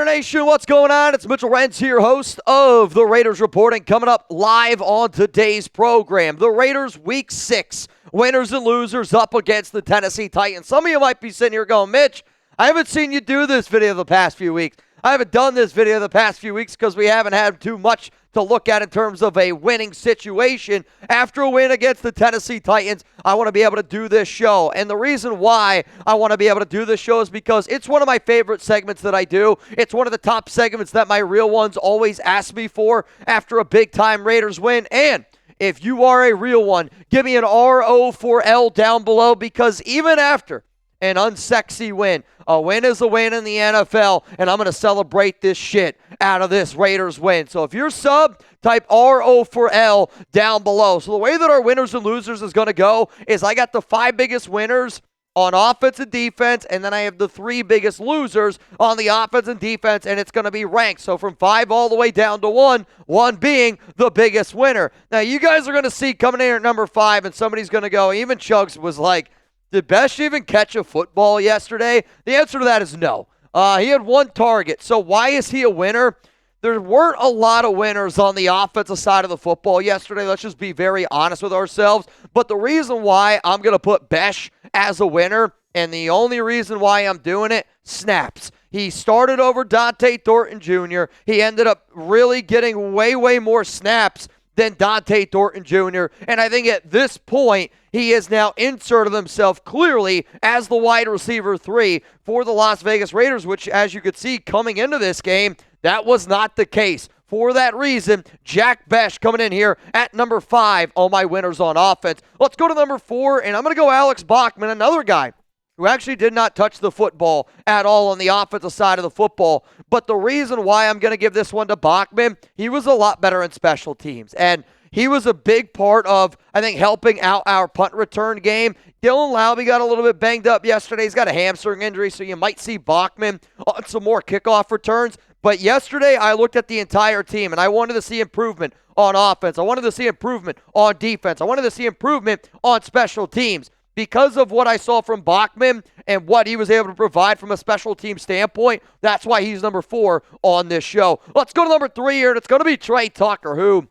Nation, what's going on? It's Mitchell Renz here, host of the Raiders Reporting, coming up live on today's program. The Raiders Week 6, winners and losers up against the Tennessee Titans. Some of you might be sitting here going, Mitch, I haven't seen you do this video the past few weeks. I haven't done this video the past few weeks because we haven't had too much to look at in terms of a winning situation. After a win against the Tennessee Titans, I want to be able to do this show. And the reason why I want to be able to do this show is because it's one of my favorite segments that I do. It's one of the top segments that my real ones always ask me for after a big-time Raiders win. And if you are a real one, give me an RO4L down below, because even after an unsexy win, a win is a win in the NFL, and I'm going to celebrate this shit out of this Raiders win. So if you're sub, type RO4L down below. So the way that our winners and losers is going to go is I got the 5 biggest winners on offense and defense, and then I have the 3 biggest losers on the offense and defense, and it's going to be ranked. So from 5 all the way down to 1, 1 being the biggest winner. Now, you guys are going to see coming in at number 5, and somebody's going to go, even Chugs was like, did Besh even catch a football yesterday? The answer to that is no. He had 1 target. So why is he a winner? There weren't a lot of winners on the offensive side of the football yesterday. Let's just be very honest with ourselves. But the reason why I'm going to put Besh as a winner, and the only reason why I'm doing it, snaps. He started over Dante Thornton Jr. He ended up really getting way more snaps than Dante Thornton Jr. And I think at this point, he has now inserted himself clearly as the wide receiver 3 for the Las Vegas Raiders, which, as you could see coming into this game, that was not the case. For that reason, Jack Besh coming in here at number 5 on my winners on offense. Let's go to number 4, and I'm going to go Alex Bachman, another guy who actually did not touch the football at all on the offensive side of the football. But the reason why I'm going to give this one to Bachman, he was a lot better in special teams. And he was a big part of, I think, helping out our punt return game. Dylan Laube got a little bit banged up yesterday. He's got a hamstring injury, so you might see Bachman on some more kickoff returns. But yesterday, I looked at the entire team, and I wanted to see improvement on offense. I wanted to see improvement on defense. I wanted to see improvement on special teams. Because of what I saw from Bachman and what he was able to provide from a special team standpoint, that's why he's number 4 on this show. Let's go to number 3 here, and it's going to be Tre Tucker, who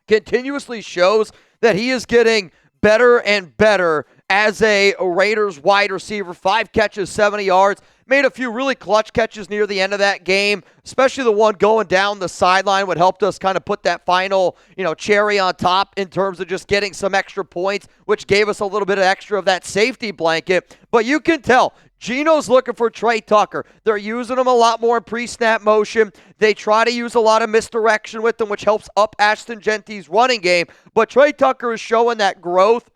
continuously shows that he is getting better and better as a Raiders wide receiver. 5 catches, 70 yards. Made a few really clutch catches near the end of that game, especially the one going down the sideline, what helped us kind of put that final, cherry on top in terms of just getting some extra points, which gave us a little bit of extra of that safety blanket. But you can tell Geno's looking for Tre Tucker. They're using him a lot more in pre-snap motion. They try to use a lot of misdirection with him, which helps up Ashton Jeanty's running game. But Tre Tucker is showing that growth,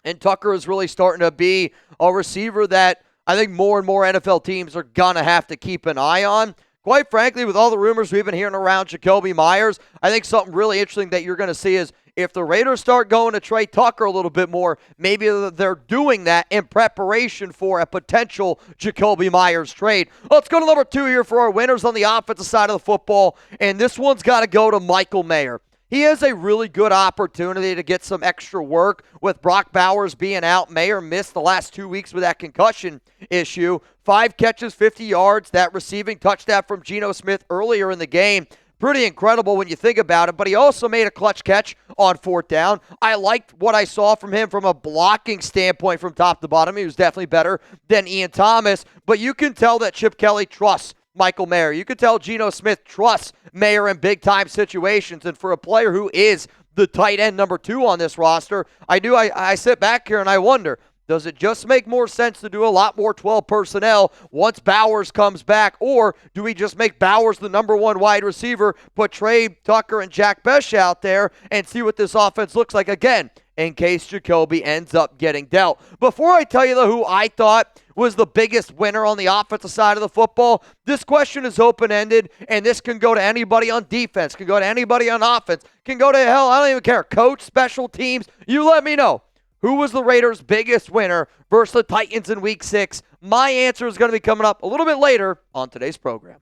and Tucker is really starting to be a receiver that I think more and more NFL teams are going to have to keep an eye on. Quite frankly, with all the rumors we've been hearing around Jacoby Myers, I think something really interesting that you're going to see is if the Raiders start going to Tre Tucker a little bit more, maybe they're doing that in preparation for a potential Jacoby Myers trade. Let's go to number 2 here for our winners on the offensive side of the football, and this one's got to go to Michael Mayer. He has a really good opportunity to get some extra work with Brock Bowers being out. Mayer missed the last 2 weeks with that concussion issue. 5 catches, 50 yards. That receiving touchdown from Geno Smith earlier in the game. Pretty incredible when you think about it, but he also made a clutch catch on 4th down. I liked what I saw from him from a blocking standpoint from top to bottom. He was definitely better than Ian Thomas, but you can tell that Chip Kelly trusts Michael Mayer. You could tell Geno Smith trusts Mayer in big-time situations, and for a player who is the tight end number 2 on this roster, I sit back here and I wonder, does it just make more sense to do a lot more 12 personnel once Bowers comes back, or do we just make Bowers the number 1 wide receiver, put Tre Tucker and Jack Besh out there, and see what this offense looks like again, in case Jacoby ends up getting dealt? Before I tell you who I thought was the biggest winner on the offensive side of the football, this question is open-ended, and this can go to anybody on defense, can go to anybody on offense, can go to, hell, I don't even care, coach, special teams. You let me know. Who was the Raiders' biggest winner versus the Titans in Week 6? My answer is going to be coming up a little bit later on today's program.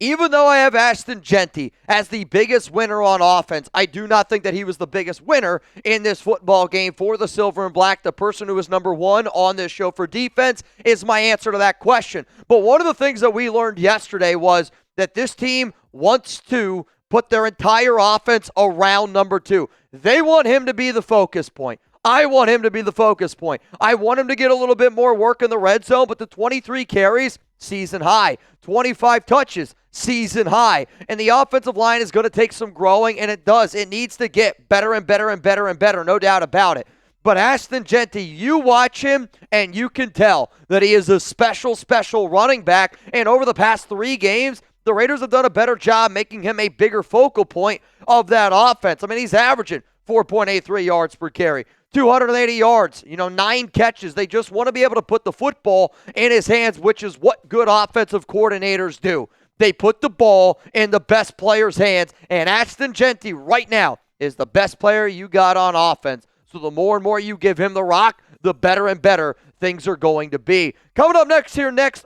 Even though I have Ashton Jeanty as the biggest winner on offense, I do not think that he was the biggest winner in this football game for the Silver and Black. The person who is number one on this show for defense is my answer to that question. But one of the things that we learned yesterday was that this team wants to put their entire offense around number two. They want him to be the focus point. I want him to be the focus point. I want him to get a little bit more work in the red zone, but the 23 carries, season high. 25 touches, season high. And the offensive line is going to take some growing, and it does. It needs to get better and better and better and better, no doubt about it. But Ashton Jeanty, you watch him, and you can tell that he is a special, special running back. And over the past 3 games, the Raiders have done a better job making him a bigger focal point of that offense. I mean, he's averaging 4.83 yards per carry. 280 yards, 9 catches. They just want to be able to put the football in his hands, which is what good offensive coordinators do. They put the ball in the best player's hands, and Ashton Jeanty right now is the best player you got on offense. So the more and more you give him the rock, the better and better things are going to be. Coming up next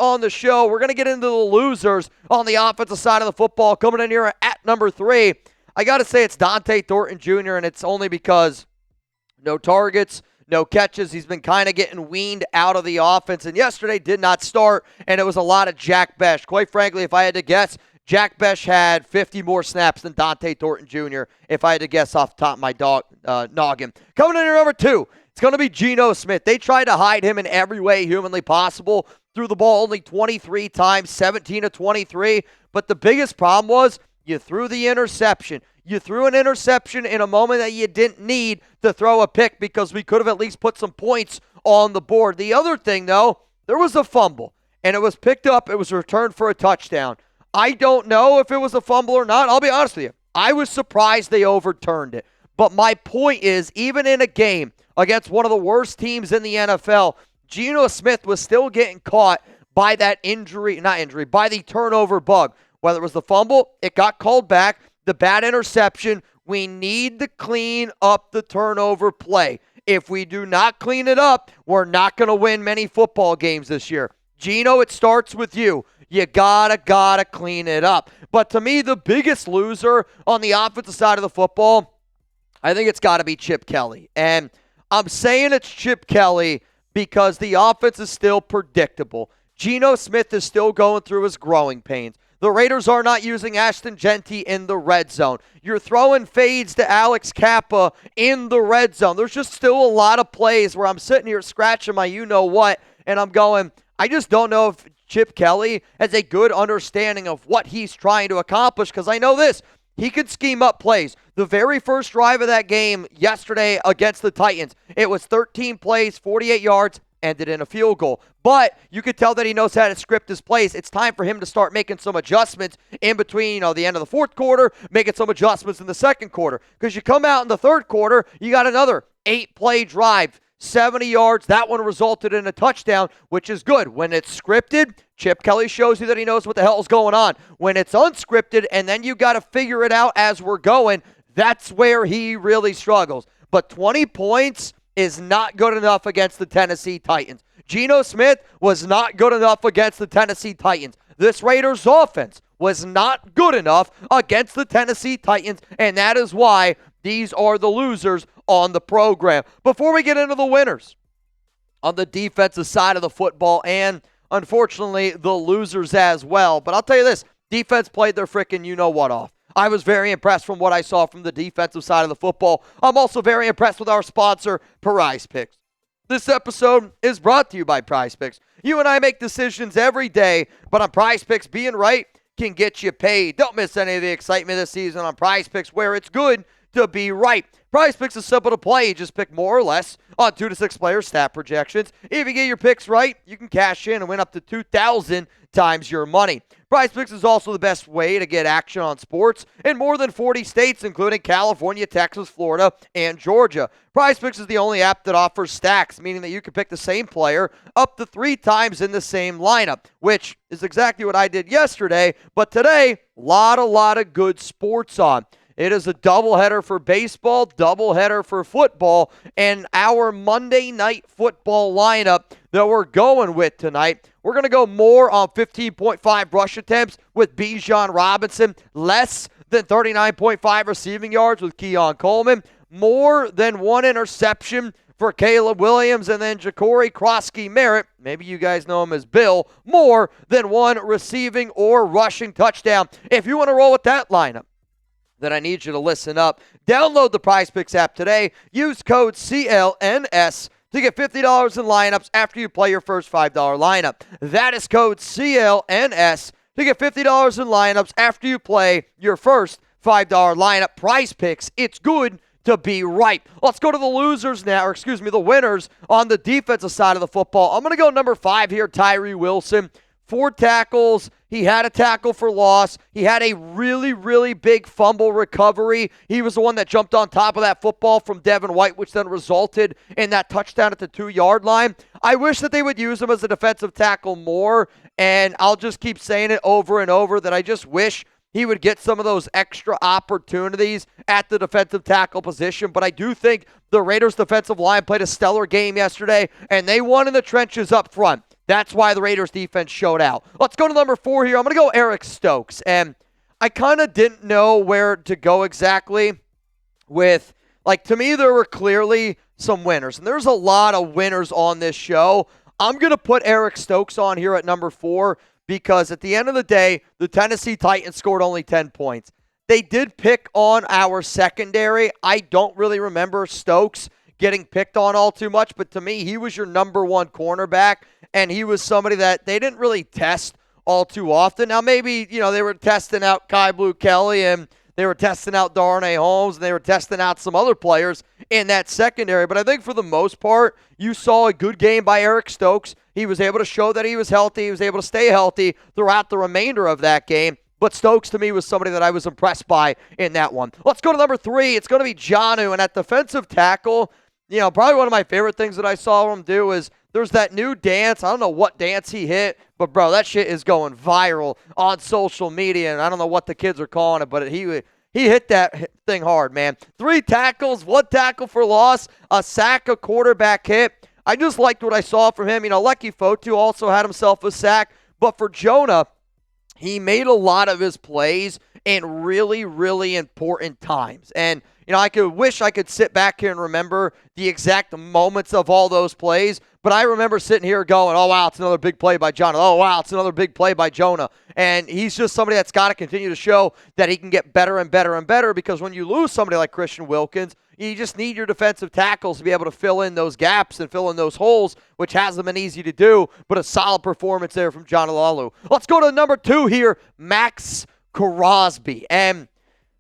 on the show, we're going to get into the losers on the offensive side of the football. Coming in here at number 3, I got to say it's Dante Thornton Jr., and it's only because no targets, no catches. He's been kind of getting weaned out of the offense, and yesterday did not start, and it was a lot of Jack Bech. Quite frankly, if I had to guess, Jack Bech had 50 more snaps than Dante Thornton Jr., if I had to guess off the top of my noggin. Coming in at number 2, it's going to be Geno Smith. They tried to hide him in every way humanly possible. Threw the ball only 23 times, 17 of 23, but the biggest problem was you threw the interception. You threw an interception in a moment that you didn't need to throw a pick because we could have at least put some points on the board. The other thing, though, there was a fumble, and it was picked up. It was returned for a touchdown. I don't know if it was a fumble or not. I'll be honest with you. I was surprised they overturned it. But my point is, even in a game against one of the worst teams in the NFL, Geno Smith was still getting caught by that by the turnover bug. Whether it was the fumble, it got called back. The bad interception, we need to clean up the turnover play. If we do not clean it up, we're not going to win many football games this year. Geno, it starts with you. You gotta clean it up. But to me, the biggest loser on the offensive side of the football, I think it's got to be Chip Kelly. And I'm saying it's Chip Kelly because the offense is still predictable. Geno Smith is still going through his growing pains. The Raiders are not using Ashton Jeanty in the red zone. You're throwing fades to Alex Kappa in the red zone. There's just still a lot of plays where I'm sitting here scratching my you-know-what, and I'm going, I just don't know if Chip Kelly has a good understanding of what he's trying to accomplish, because I know this. He could scheme up plays. The very first drive of that game yesterday against the Titans, it was 13 plays, 48 yards, ended in a field goal. But you could tell that he knows how to script his plays. It's time for him to start making some adjustments in between, the end of the fourth quarter, making some adjustments in the second quarter. Because you come out in the third quarter, you got another 8-play drive, 70 yards. That one resulted in a touchdown, which is good. When it's scripted, Chip Kelly shows you that he knows what the hell is going on. When it's unscripted and then you got to figure it out as we're going, that's where he really struggles. But 20 points is not good enough against the Tennessee Titans. Geno Smith was not good enough against the Tennessee Titans. This Raiders offense was not good enough against the Tennessee Titans, and that is why these are the losers on the program. Before we get into the winners on the defensive side of the football, and unfortunately the losers as well, but I'll tell you this, defense played their freaking you-know-what off. I was very impressed from what I saw from the defensive side of the football. I'm also very impressed with our sponsor, Prize Picks. This episode is brought to you by Prize Picks. You and I make decisions every day, but on Prize Picks, being right can get you paid. Don't miss any of the excitement this season on Prize Picks, where it's good to be right. Prize Picks is simple to play. You just pick more or less on 2 to 6 player stat projections. If you get your picks right, you can cash in and win up to 2,000 times your money. Prize Picks is also the best way to get action on sports in more than 40 states, including California, Texas, Florida, and Georgia. Prize Picks is the only app that offers stacks, meaning that you can pick the same player up to 3 times in the same lineup, which is exactly what I did yesterday. But today, a lot of good sports on. It is a doubleheader for baseball, doubleheader for football, and our Monday night football lineup, that we're going with tonight. We're going to go more on 15.5 rush attempts with Bijan Robinson, less than 39.5 receiving yards with Keon Coleman, more than 1 interception for Caleb Williams, and then Ja'Cory Krosky-Merritt, maybe you guys know him as Bill, more than 1 receiving or rushing touchdown. If you want to roll with that lineup, then I need you to listen up. Download the PrizePicks app today. Use code CLNS to get $50 in lineups after you play your first $5 lineup. That is code CLNS to get $50 in lineups after you play your first $5 lineup. PrizePicks, it's good to be right. Let's go to the losers now, the winners on the defensive side of the football. I'm going to go number 5 here, Tyree Wilson. 4 tackles. He had a tackle for loss. He had a really, really big fumble recovery. He was the one that jumped on top of that football from Devin White, which then resulted in that touchdown at the 2-yard line. I wish that they would use him as a defensive tackle more, and I'll just keep saying it over and over that I just wish he would get some of those extra opportunities at the defensive tackle position. But I do think the Raiders' defensive line played a stellar game yesterday, and they won in the trenches up front. That's why the Raiders defense showed out. Let's go to number 4 here. I'm going to go Eric Stokes. And I kind of didn't know where to go exactly with, to me, there were clearly some winners. And there's a lot of winners on this show. I'm going to put Eric Stokes on here at number 4 because at the end of the day, the Tennessee Titans scored only 10 points. They did pick on our secondary. I don't really remember Stokes getting picked on all too much, but to me, he was your number 1 cornerback, and he was somebody that they didn't really test all too often. Now, maybe, they were testing out Kai Blue Kelly, and they were testing out Darnay Holmes, and they were testing out some other players in that secondary, but I think for the most part, you saw a good game by Eric Stokes. He was able to show that he was healthy. He was able to stay healthy throughout the remainder of that game. But Stokes, to me, was somebody that I was impressed by in that one. Let's go to number 3. It's going to be Geno, and at defensive tackle, probably one of my favorite things that I saw him do is there's that new dance. I don't know what dance he hit, but, bro, that shit is going viral on social media, and I don't know what the kids are calling it, but he hit that thing hard, man. 3 tackles, 1 tackle for loss, a sack, a quarterback hit. I just liked what I saw from him. Lecky Fotu also had himself a sack, but for Jonah, he made a lot of his plays in really, really important times. And, I wish I could sit back here and remember the exact moments of all those plays, but I remember sitting here going, oh, wow, it's another big play by Jonah. Oh, wow, it's another big play by Jonah. And he's just somebody that's got to continue to show that he can get better and better and better, because when you lose somebody like Christian Wilkins, you just need your defensive tackles to be able to fill in those gaps and fill in those holes, which hasn't been easy to do, but a solid performance there from John Alalu. Let's go to number 2 here, Max Crosby. And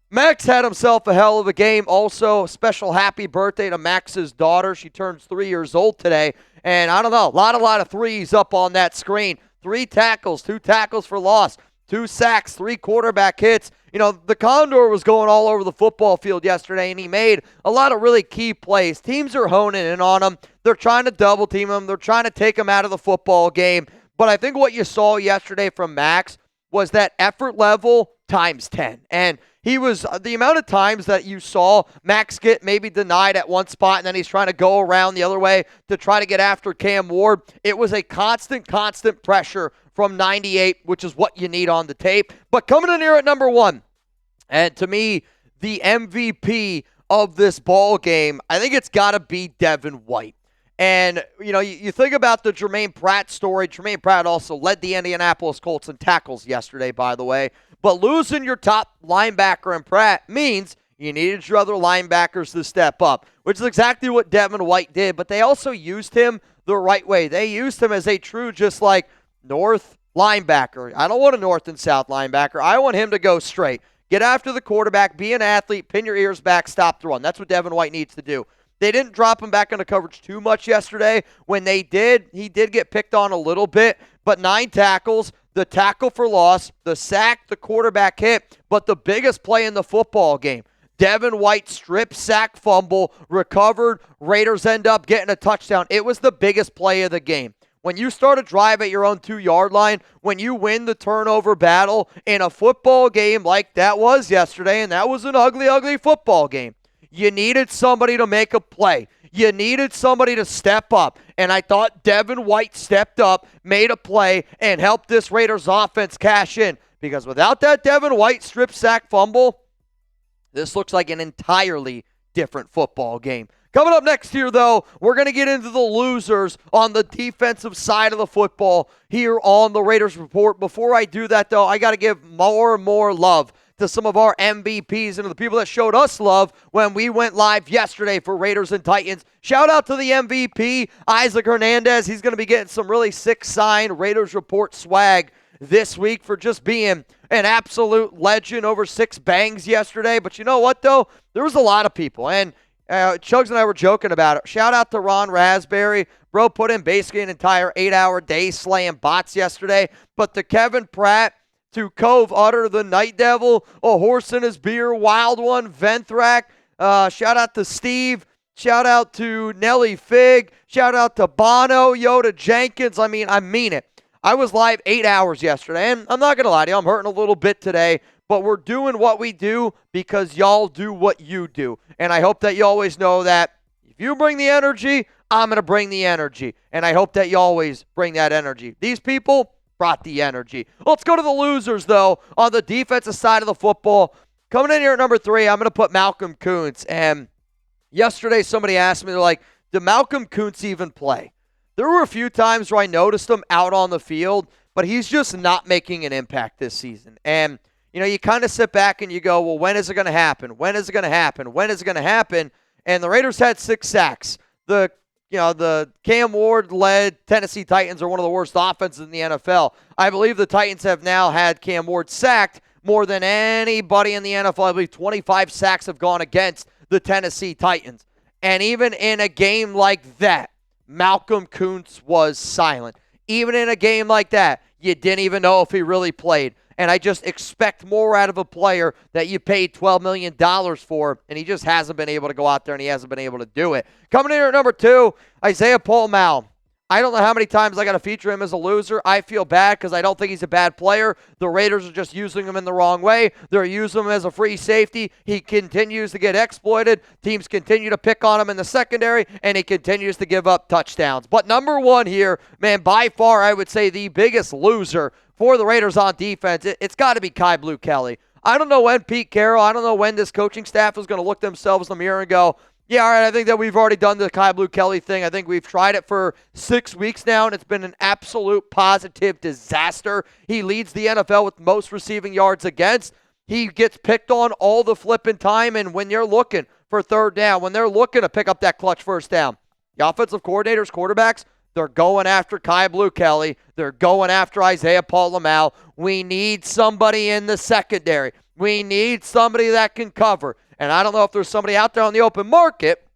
Max had himself a hell of a game. Also, special happy birthday to Max's daughter. She turns 3 years old today. And I don't know, a lot of threes up on that screen. 3 tackles, 2 tackles for loss, 2 sacks, 3 quarterback hits. The Condor was going all over the football field yesterday, and he made a lot of really key plays. Teams are honing in on him. They're trying to double team him. They're trying to take him out of the football game. But I think what you saw yesterday from Max was that effort level times 10. And he was the amount of times that you saw Max get maybe denied at one spot and then he's trying to go around the other way to try to get after Cam Ward. It was a constant pressure from 98, which is what you need on the tape. But coming in here at number 1, and to me, the MVP of this ball game, I think it's got to be Devin White. And, you think about the Jermaine Pratt story. Jermaine Pratt also led the Indianapolis Colts in tackles yesterday, by the way. But losing your top linebacker in Pratt means you needed your other linebackers to step up, which is exactly what Devin White did. But they also used him the right way. They used him as a true north linebacker. I don't want a north and south linebacker. I want him to go straight. Get after the quarterback, be an athlete, pin your ears back, stop the run. That's what Devin White needs to do. They didn't drop him back into coverage too much yesterday. When they did, he did get picked on a little bit, but 9 tackles, the tackle for loss, the sack, the quarterback hit, but the biggest play in the football game, Devin White strip sack fumble, recovered, Raiders end up getting a touchdown. It was the biggest play of the game. When you start a drive at your own 2-yard line, when you win the turnover battle in a football game like that was yesterday, and that was an ugly, ugly football game, you needed somebody to make a play. You needed somebody to step up, and I thought Devin White stepped up, made a play, and helped this Raiders offense cash in. Because without that Devin White strip sack fumble, this looks like an entirely different football game. Coming up next here, though, we're going to get into the losers on the defensive side of the football here on the Raiders Report. Before I do that, though, I got to give more and more love to some of our MVPs and to the people that showed us love when we went live yesterday for Raiders and Titans. Shout out to the MVP, Isaac Hernandez. He's going to be getting some really sick signed Raiders Report swag this week for just being an absolute legend, over 6 bangs yesterday. But you know what, though? There was a lot of people, and Chugs and I were joking about it. Shout out to Ron Raspberry. Bro put in basically an entire 8-hour day slaying bots yesterday. But to Kevin Pratt, to Cove Utter, the Night Devil, A Horse in His Beer, Wild One, Venthrak. Shout out to Steve. Shout out to Nelly Fig. Shout out to Bono, Yoda Jenkins. I mean it. I was live 8 hours yesterday, and I'm not going to lie to you, I'm hurting a little bit today, but we're doing what we do because y'all do what you do. And I hope that you always know that if you bring the energy, I'm going to bring the energy. And I hope that you always bring that energy. These people brought the energy. Let's go to the losers, though, on the defensive side of the football. Coming in here at number 3, I'm going to put Malcolm Kuntz. And yesterday somebody asked me, they're like, did Malcolm Kuntz even play? There were a few times where I noticed him out on the field, but he's just not making an impact this season. And, you know, you kind of sit back and you go, well, when is it going to happen? When is it going to happen? When is it going to happen? And the Raiders had 6 sacks. The Cam Ward-led Tennessee Titans are one of the worst offenses in the NFL. I believe the Titans have now had Cam Ward sacked more than anybody in the NFL. I believe 25 sacks have gone against the Tennessee Titans. And even in a game like that, Malcolm Kuntz was silent. Even in a game like that, you didn't even know if he really played. And I just expect more out of a player that you paid $12 million for, and he just hasn't been able to go out there, and he hasn't been able to do it. Coming in here at number 2, Isaiah Paul-Mal. I don't know how many times I got to feature him as a loser. I feel bad because I don't think he's a bad player. The Raiders are just using him in the wrong way. They're using him as a free safety. He continues to get exploited. Teams continue to pick on him in the secondary, and he continues to give up touchdowns. But number 1 here, man, by far I would say the biggest loser for the Raiders on defense, it's got to be Kai Blue Kelly. I don't know when Pete Carroll, I don't know when this coaching staff is going to look themselves in the mirror and go, yeah, all right, I think that we've already done the Kai Blue Kelly thing. I think we've tried it for 6 weeks now, and it's been an absolute positive disaster. He leads the NFL with most receiving yards against. He gets picked on all the flipping time, and when you're looking for 3rd down, when they're looking to pick up that clutch 1st down, the offensive coordinators, quarterbacks, they're going after Kai Blue Kelly. They're going after Isaiah Paul-Mal. We need somebody in the secondary. We need somebody that can cover. And I don't know if there's somebody out there on the open market.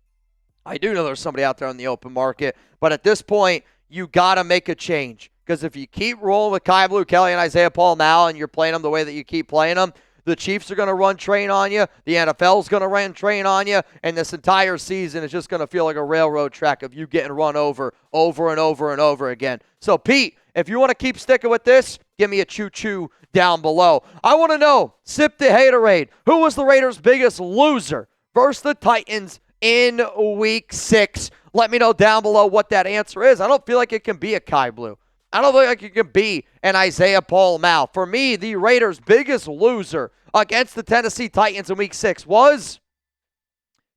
I do know there's somebody out there on the open market. But at this point, you got to make a change. Because if you keep rolling with Kai Blue Kelly and Isaiah Paul-Mal and you're playing them the way that you keep playing them, the Chiefs are going to run train on you. The NFL is going to run train on you. And this entire season is just going to feel like a railroad track of you getting run over and over and over again. So, Pete, if you want to keep sticking with this, give me a choo-choo down below. I want to know, Sip the Haterade, who was the Raiders' biggest loser versus the Titans in Week 6? Let me know down below what that answer is. I don't feel like it can be a Kai Blue. I don't feel like it can be an Isaiah Paul-Mal. For me, the Raiders' biggest loser against the Tennessee Titans in Week 6 was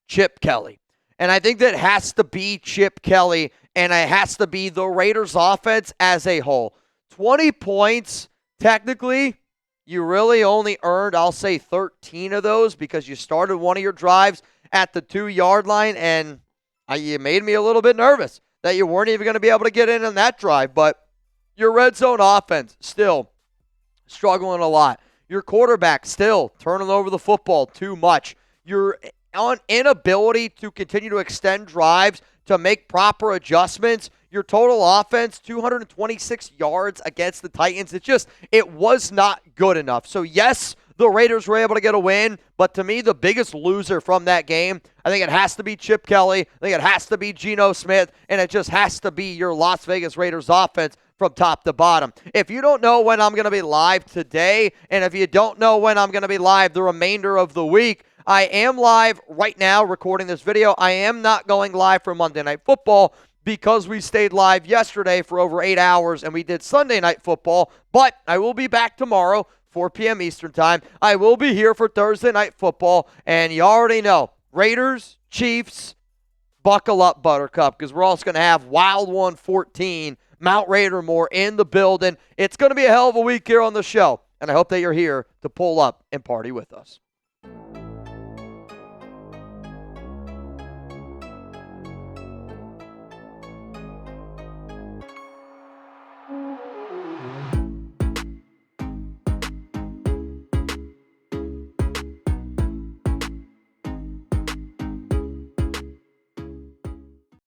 Chip Kelly. And I think that has to be Chip Kelly, and it has to be the Raiders' offense as a whole. 20 points, technically, you really only earned, I'll say, 13 of those because you started one of your drives at the 2-yard line, and you made me a little bit nervous that you weren't even going to be able to get in on that drive. But your red zone offense still struggling a lot. Your quarterback still turning over the football too much. Your inability to continue to extend drives, to make proper adjustments. Your total offense, 226 yards against the Titans. It was not good enough. So, yes, the Raiders were able to get a win, but to me, the biggest loser from that game, I think it has to be Chip Kelly. I think it has to be Geno Smith, and it just has to be your Las Vegas Raiders offense from top to bottom. If you don't know when I'm going to be live today, and if you don't know when I'm going to be live the remainder of the week, I am live right now recording this video. I am not going live for Monday Night Football because we stayed live yesterday for over 8 hours and we did Sunday Night Football, but I will be back tomorrow, 4 p.m. Eastern Time. I will be here for Thursday Night Football, and you already know, Raiders, Chiefs, buckle up, Buttercup, because we're also going to have Wild 114, Mount Raidermore in the building. It's going to be a hell of a week here on the show, and I hope that you're here to pull up and party with us.